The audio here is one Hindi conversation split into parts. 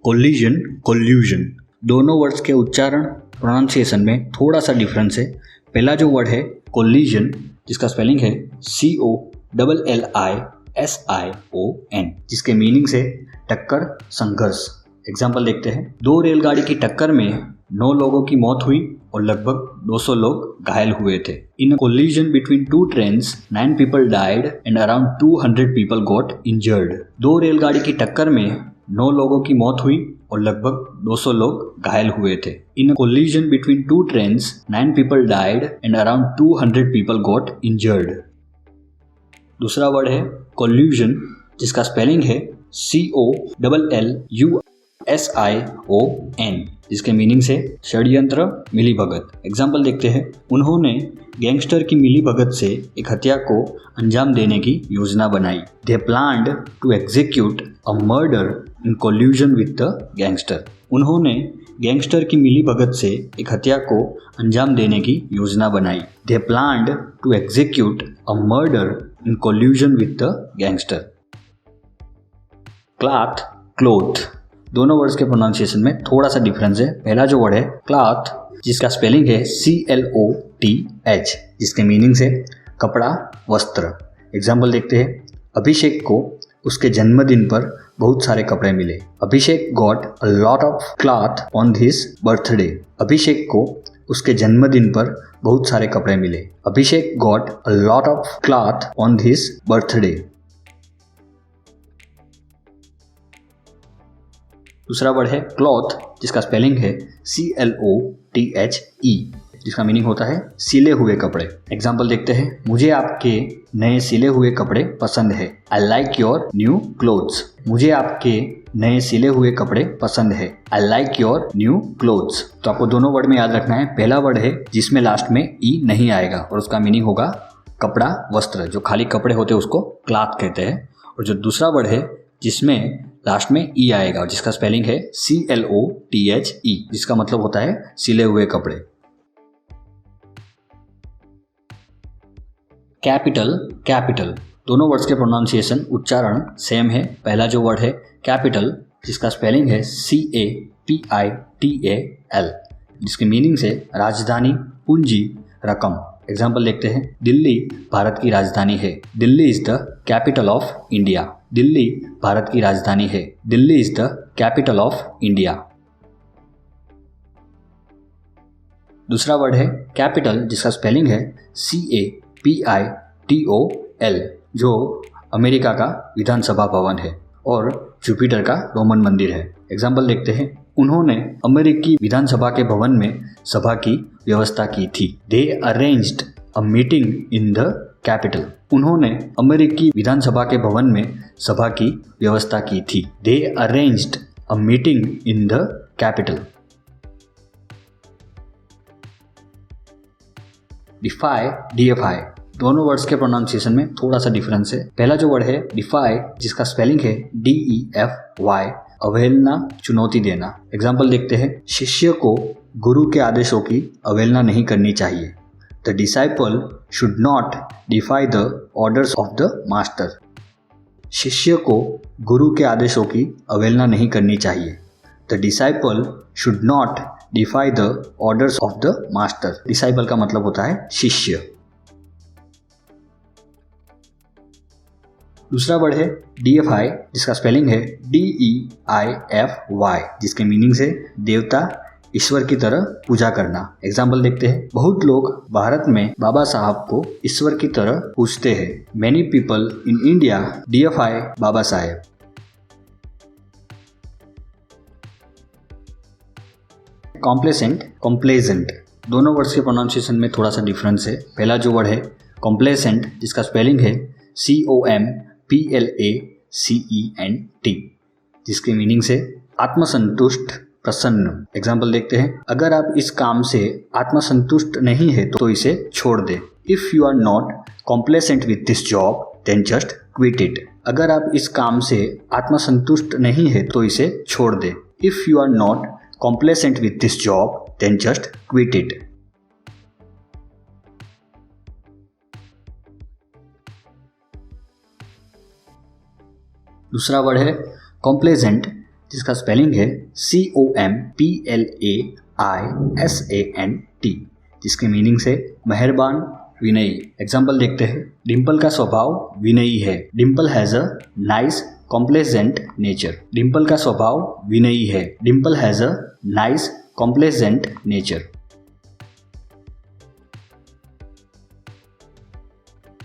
कोलिजन, कोल्यूजन, दोनों वर्ड्स के उच्चारण प्रोनाउंसिएशन में थोड़ा सा डिफरेंस है। पहला जो वर्ड है कोलिजन, जिसका स्पेलिंग है COLLISION, जिसके मीनिंग्स है टक्कर, संघर्ष। एग्जाम्पल देखते हैं। 2 रेलगाड़ी की टक्कर में 9 लोगों की मौत हुई और लगभग 200 लोग घायल हुए थे। In collision between 2 trains 9 people died and around 200 people got injured. 2 रेलगाड़ी की टक्कर में 9 लोगों की मौत हुई और लगभग 200 लोग घायल हुए थे। In collision between 2 trains 9 people died and around 200 people got injured. दूसरा वर्ड है कोल्यूजन, जिसका स्पेलिंग है COLLUSION, जिसके मीनिंग से षड्यंत्र, मिलीभगत। एग्जाम्पल देखते हैं। उन्होंने गैंगस्टर की मिलीभगत से एक हत्या को अंजाम देने की योजना बनाई। They planned to execute a murder in collusion with the gangster. उन्होंने गैंगस्टर की मिलीभगत से एक हत्या को अंजाम देने की योजना बनाई। They planned to execute a murder in collusion with the gangster. Cloth, clothe, दोनों वर्ड्स के प्रोनाउंसिएशन में थोड़ा सा डिफरेंस है। पहला जो वर्ड है क्लॉथ, जिसका स्पेलिंग है CLOTH, जिसके मीनिंग्स है कपड़ा, वस्त्र। एग्जाम्पल देखते हैं। अभिषेक को उसके जन्मदिन पर बहुत सारे कपड़े मिले। Abhishek got a lot of cloth on his birthday. Abhishek को उसके जन्मदिन पर बहुत सारे कपड़े मिले। Abhishek got a lot of cloth on his birthday. दूसरा वर्ड है क्लॉथ, जिसका स्पेलिंग है CLOTHE, जिसका मीनिंग होता है सिले हुए कपड़े। एग्जाम्पल देखते हैं। मुझे आपके नए सिले हुए कपड़े पसंद है। I like your new clothes. मुझे आपके नए सिले हुए कपड़े पसंद है। I like your new clothes. तो आपको दोनों वर्ड में याद रखना है। पहला वर्ड है जिसमें लास्ट में ई नहीं आएगा और उसका मीनिंग होगा कपड़ा, वस्त्र। जो खाली कपड़े होते हैं उसको क्लॉथ कहते हैं। और जो दूसरा वर्ड है जिसमें लास्ट में ई आएगा और जिसका स्पेलिंग है CLOTHE, जिसका मतलब होता है सिले हुए कपड़े। कैपिटल, कैपिटल, दोनों वर्ड्स के प्रोनाउंसिएशन, उच्चारण सेम है। पहला जो वर्ड है कैपिटल, जिसका स्पेलिंग है CAPITAL, जिसके मीनिंग से राजधानी, पूंजी, रकम। एग्जाम्पल देखते हैं। दिल्ली भारत की राजधानी है। Delhi is the capital of India. Delhi Bharat की राजधानी है। Delhi is the capital of India. दूसरा वर्ड है कैपिटल, जिसका स्पेलिंग है CAPITOL, जो अमेरिका का विधानसभा भवन है और जुपिटर का रोमन मंदिर है। एग्जाम्पल देखते हैं। उन्होंने अमेरिकी विधानसभा के भवन में सभा की व्यवस्था की थी। They arranged a meeting in the capital. उन्होंने अमेरिकी विधानसभा के भवन में सभा की व्यवस्था की थी। They arranged a meeting in the capital. Deify, DFI, दोनों वर्ड्स के प्रोनाउंसिएशन में थोड़ा सा डिफरेंस है। पहला जो वर्ड है डिफाई, जिसका स्पेलिंग है DEFY, अवहेलना, चुनौती देना। एग्जाम्पल देखते हैं। शिष्य को गुरु के आदेशों की अवहेलना नहीं करनी चाहिए। The disciple should not defy the orders of the master. शिष्य को गुरु के आदेशों की अवहेलना नहीं करनी चाहिए। The disciple should not defy the orders of the master. Disciple का मतलब होता है शिष्य। दूसरा वर्ड है DFI, जिसका स्पेलिंग है DEIFY, जिसके मीनिंग से देवता, ईश्वर की तरह पूजा करना। एग्जाम्पल देखते हैं। बहुत लोग भारत में बाबा साहब को ईश्वर की तरह पूजते हैं। Many people in India DFI Baba Saheb. Complacent, complaisant, दोनों वर्ड्स के प्रोनाउंसिएशन में थोड़ा सा डिफरेंस है। पहला जो वर्ड है कॉम्प्लेसेंट, जिसका स्पेलिंग है COMPLACENT, जिसके मीनिंग से आत्मसंतुष्ट, प्रसन्न। एग्जाम्पल देखते हैं। अगर आप इस काम से आत्मसंतुष्ट नहीं है तो इसे छोड़ दें। If you are not complacent with this job then just quit it. अगर आप इस काम से आत्मसंतुष्ट नहीं है तो इसे छोड़ दें। If you are not complacent with this job then just quit it. दूसरा वर्ड है कॉम्प्लेजेंट, जिसका स्पेलिंग है COMPLAISANT, जिसके मीनिंग से मेहरबान, विनयी। एग्जाम्पल देखते हैं। डिम्पल का स्वभाव विनयी है। Dimple has a nice complaisant nature. Dimple का स्वभाव विनयी है। Dimple has a nice complaisant nature.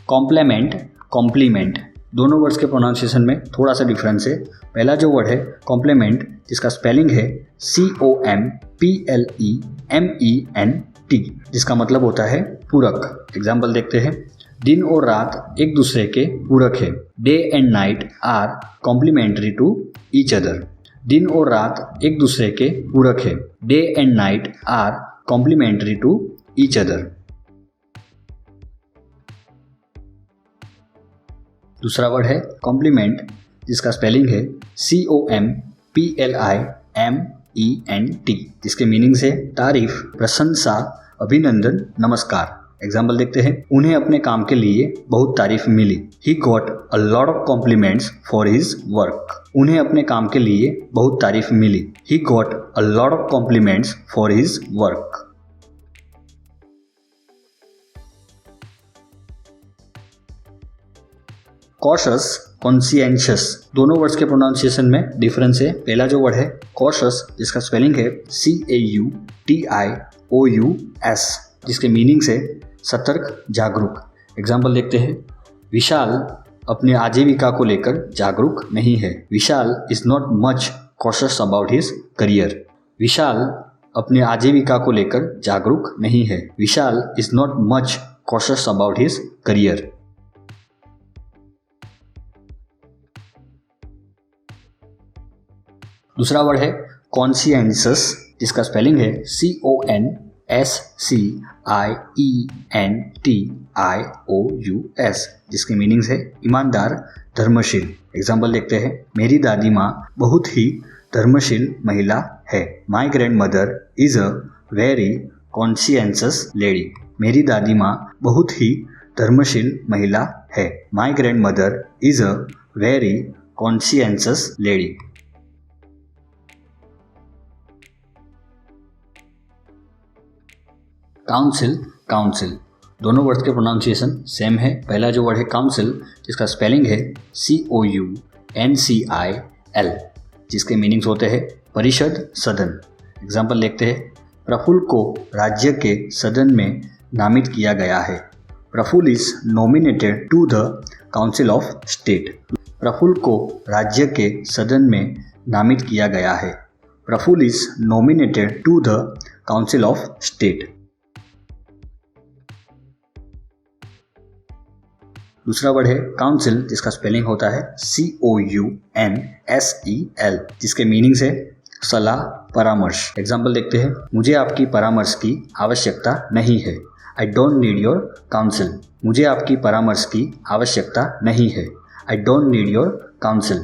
Compliment, complement, दोनों वर्ड्स के प्रोनाउंसिएशन में थोड़ा सा डिफरेंस है। पहला जो वर्ड है कॉम्प्लीमेंट, जिसका स्पेलिंग है COMPLEMENT, जिसका मतलब होता है पूरक। एग्जाम्पल देखते हैं। दिन और रात एक दूसरे के पूरक है। Day and night are complementary to each other. दिन और रात एक दूसरे के पूरक है। Day and night are complementary to each other. दूसरा वर्ड है कॉम्प्लीमेंट, जिसका स्पेलिंग है COMPLIMENT, जिसके मीनिंग से तारीफ, प्रशंसा, अभिनंदन, नमस्कार। एग्जाम्पल देखते हैं। उन्हें अपने काम के लिए बहुत तारीफ मिली। He got a lot of compliments for his work. उन्हें अपने काम के लिए बहुत तारीफ मिली। He got a lot of compliments for his work. Cautious, conscientious, दोनों वर्ड्स के प्रोनाउंसिएशन में डिफरेंस है। पहला जो वर्ड है कॉशस, जिसका स्पेलिंग है CAUTIOUS, जिसके मीनिंग से सतर्क, जागरूक। एग्जाम्पल देखते हैं। विशाल अपने आजीविका को लेकर जागरूक नहीं है। Vishal is not much cautious about his career. Vishal अपने आजीविका को लेकर जागरूक नहीं है। Vishal is not much cautious about his career. दूसरा वर्ड है कॉन्शियंशियस, जिसका स्पेलिंग है CONSCIENTIOUS, जिसकी मीनिंग है ईमानदार, धर्मशील। एग्जाम्पल देखते हैं। मेरी दादी माँ बहुत ही धर्मशील महिला है। My grandmother is a very conscientious lady. मेरी दादी माँ बहुत ही धर्मशील महिला है। My grandmother is a very conscientious lady. Council, counsel, दोनों वर्ड्स के प्रोनाउंसिएशन सेम है। पहला जो वर्ड है काउंसिल, जिसका स्पेलिंग है COUNCIL, जिसके मीनिंग्स होते हैं परिषद, सदन। एग्जाम्पल देखते हैं। प्रफुल्ल को राज्य के सदन में नामित किया गया है। Praful is nominated to the council of state. Praful को राज्य के सदन में नामित किया गया है। Praful is nominated to the council of state. दूसरा वर्ड है काउंसिल, जिसका स्पेलिंग होता है COUNSEL, जिसके मीनिंग्स है सलाह, परामर्श। एग्जाम्पल देखते हैं। मुझे आपकी परामर्श की आवश्यकता नहीं है। I don't need your council. मुझे आपकी परामर्श की आवश्यकता नहीं है। I don't need your council.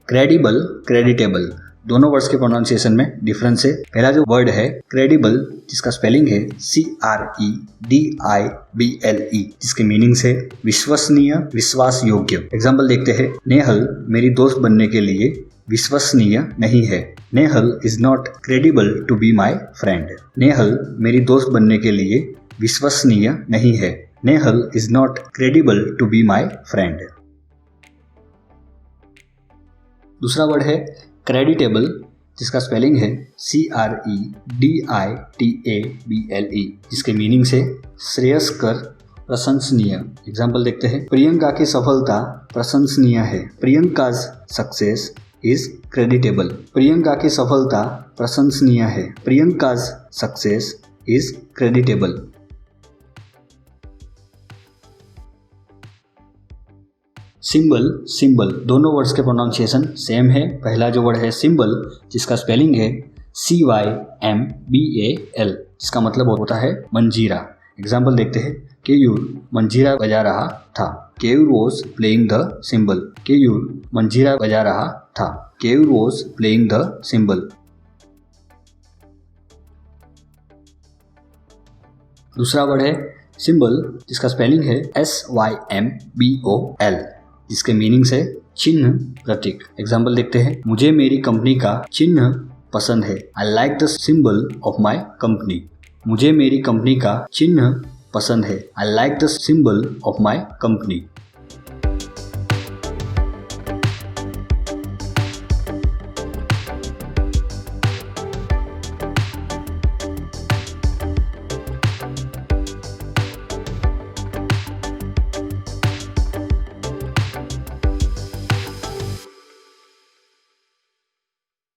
Credible, creditable, दोनों वर्ड्स के प्रोनाउंसिएशन में डिफरेंस है। पहला जो वर्ड है क्रेडिबल, जिसका स्पेलिंग है CREDIBLE, जिसके मीनिंग है विश्वसनीय, विश्वास योग्य। एग्जाम्पल देखते हैं। नेहल मेरी दोस्त बनने के लिए विश्वसनीय नहीं है। Nehal is not credible to be my friend. Nehal मेरी दोस्त बनने के लिए विश्वसनीय नहीं है। Nehal is not credible to be my friend. दूसरा वर्ड है क्रेडिटेबल, जिसका स्पेलिंग है CREDITABLE, जिसके मीनिंग से श्रेयस्कर, प्रशंसनीय। एग्जाम्पल देखते हैं। प्रियंका की सफलता प्रशंसनीय है। Priyanka's success is creditable. Priyanka की सफलता प्रशंसनीय है। Priyanka's success is creditable. Symbol, symbol, दोनों वर्ड्स के प्रोनाउंसिएशन सेम है। पहला जो वर्ड है सिंबल, जिसका स्पेलिंग है CYMBAL, जिसका मतलब होता है मंजीरा। एग्जाम्पल देखते हैं। केयूर मंजीरा बजा रहा था। Keyur was playing the symbol. Keyur मंजीरा बजा रहा था। Keyur was playing the symbol. दूसरा वर्ड है सिंबल जिसका स्पेलिंग है SYMBOL, जिसके मीनिंग्स है चिन्ह, प्रतीक। एग्जाम्पल देखते हैं। मुझे मेरी कंपनी का चिन्ह पसंद है। I like the symbol of my company. मुझे मेरी कंपनी का चिन्ह पसंद है। I like the symbol of my company.